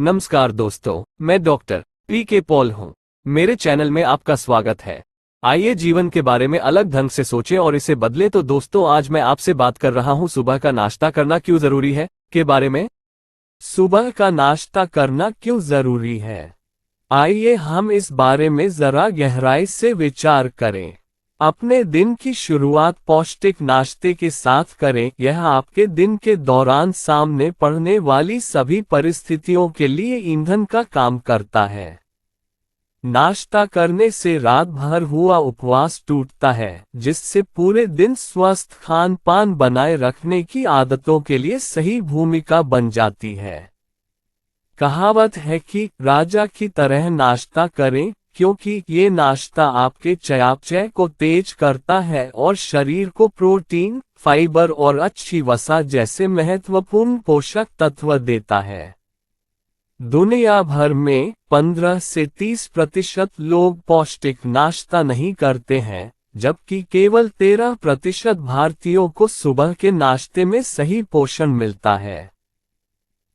नमस्कार दोस्तों, मैं डॉक्टर पी.के. पॉल हूं। मेरे चैनल में आपका स्वागत है। आइए जीवन के बारे में अलग ढंग से सोचें और इसे बदलें। तो दोस्तों, आज मैं आपसे बात कर रहा हूं सुबह का नाश्ता करना क्यों जरूरी है के बारे में। सुबह का नाश्ता करना क्यों जरूरी है, आइए हम इस बारे में जरा गहराई से विचार करें। अपने दिन की शुरुआत पौष्टिक नाश्ते के साथ करें। यह आपके दिन के दौरान सामने पड़ने वाली सभी परिस्थितियों के लिए ईंधन का काम करता है। नाश्ता करने से रात भर हुआ उपवास टूटता है, जिससे पूरे दिन स्वस्थ खान पान बनाए रखने की आदतों के लिए सही भूमिका बन जाती है। कहावत है कि राजा की तरह नाश्ता करें, क्योंकि ये नाश्ता आपके चयापचय को तेज करता है और शरीर को प्रोटीन, फाइबर और अच्छी वसा जैसे महत्वपूर्ण पोषक तत्व देता है। दुनिया भर में 15 से 30% लोग पौष्टिक नाश्ता नहीं करते हैं, जबकि केवल 13% भारतीयों को सुबह के नाश्ते में सही पोषण मिलता है।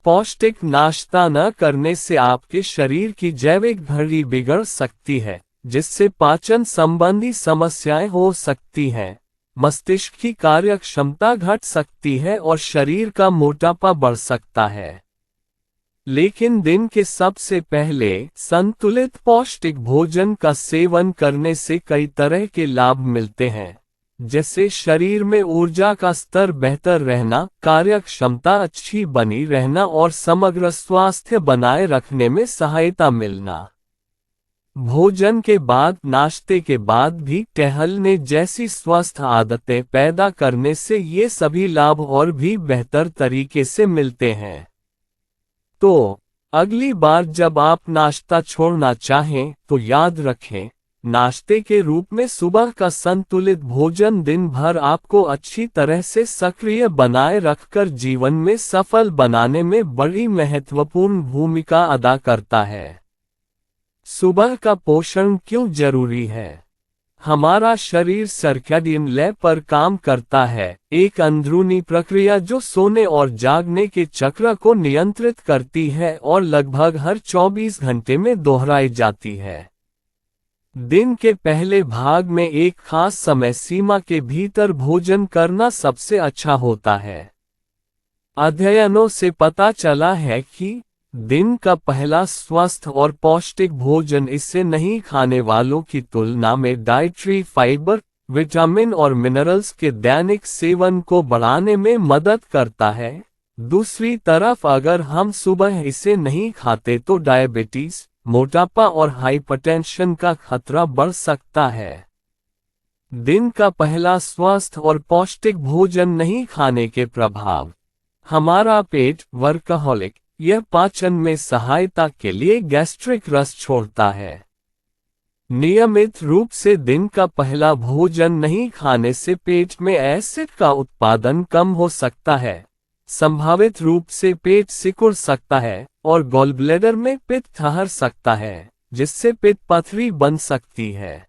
पौष्टिक नाश्ता न करने से आपके शरीर की जैविक घड़ी बिगड़ सकती है, जिससे पाचन संबंधी समस्याएं हो सकती हैं, मस्तिष्क की कार्यक्षमता घट सकती है और शरीर का मोटापा बढ़ सकता है। लेकिन दिन के सबसे पहले संतुलित पौष्टिक भोजन का सेवन करने से कई तरह के लाभ मिलते हैं, जैसे शरीर में ऊर्जा का स्तर बेहतर रहना, कार्यक्षमता अच्छी बनी रहना और समग्र स्वास्थ्य बनाए रखने में सहायता मिलना। भोजन के बाद नाश्ते के बाद भी टहलने जैसी स्वस्थ आदतें पैदा करने से ये सभी लाभ और भी बेहतर तरीके से मिलते हैं। तो अगली बार जब आप नाश्ता छोड़ना चाहें तो याद रखें, नाश्ते के रूप में सुबह का संतुलित भोजन दिन भर आपको अच्छी तरह से सक्रिय बनाए रखकर जीवन में सफल बनाने में बड़ी महत्वपूर्ण भूमिका अदा करता है। सुबह का पोषण क्यों जरूरी है? हमारा शरीर सर्कैडियन लय पर काम करता है, एक अंदरूनी प्रक्रिया जो सोने और जागने के चक्र को नियंत्रित करती है और लगभग हर 24 घंटे में दोहराई जाती है। दिन के पहले भाग में एक खास समय सीमा के भीतर भोजन करना सबसे अच्छा होता है। अध्ययनों से पता चला है कि दिन का पहला स्वस्थ और पौष्टिक भोजन इसे नहीं खाने वालों की तुलना में डाइटरी फाइबर, विटामिन और मिनरल्स के दैनिक सेवन को बढ़ाने में मदद करता है। दूसरी तरफ अगर हम सुबह इसे नहीं खाते तो डायबिटीज, मोटापा और हाइपरटेंशन का खतरा बढ़ सकता है। दिन का पहला स्वस्थ और पौष्टिक भोजन नहीं खाने के प्रभाव। हमारा पेट वर्कहोलिक, यह पाचन में सहायता के लिए गैस्ट्रिक रस छोड़ता है। नियमित रूप से दिन का पहला भोजन नहीं खाने से पेट में एसिड का उत्पादन कम हो सकता है, संभावित रूप से पेट सिकुड़ सकता है और गॉलब्लैडर में पित्त ठहर सकता है, जिससे पित्त पथरी बन सकती है।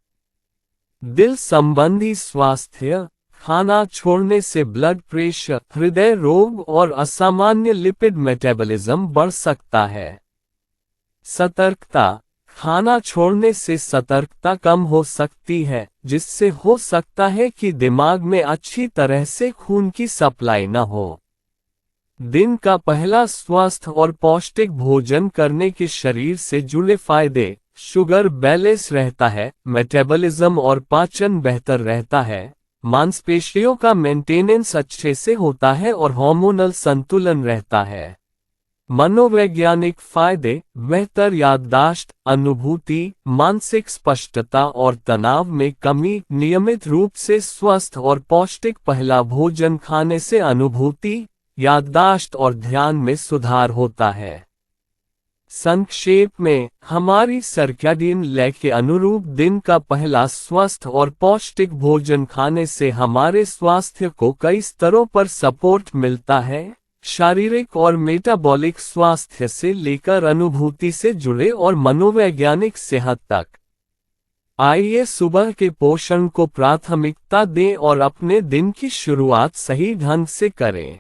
दिल संबंधी स्वास्थ्य। खाना छोड़ने से ब्लड प्रेशर, हृदय रोग और असामान्य लिपिड मेटाबॉलिज्म बढ़ सकता है। सतर्कता। खाना छोड़ने से सतर्कता कम हो सकती है, जिससे हो सकता है कि दिमाग में अच्छी तरह से खून की सप्लाई न हो। दिन का पहला स्वस्थ और पौष्टिक भोजन करने के शरीर से जुड़े फायदे। शुगर बैलेंस रहता है, मेटाबॉलिज्म और पाचन बेहतर रहता है, मांसपेशियों का मेंटेनेंस अच्छे से होता है और हार्मोनल संतुलन रहता है। मनोवैज्ञानिक फायदे। बेहतर याददाश्त, अनुभूति, मानसिक स्पष्टता और तनाव में कमी। नियमित रूप से स्वस्थ और पौष्टिक पहला भोजन खाने से अनुभूति, याददाश्त और ध्यान में सुधार होता है। संक्षेप में, हमारी सर्कैडियन लय के अनुरूप दिन का पहला स्वस्थ और पौष्टिक भोजन खाने से हमारे स्वास्थ्य को कई स्तरों पर सपोर्ट मिलता है, शारीरिक और मेटाबॉलिक स्वास्थ्य से लेकर अनुभूति से जुड़े और मनोवैज्ञानिक सेहत तक। आइए सुबह के पोषण को प्राथमिकता दें और अपने दिन की शुरुआत सही ढंग से करें।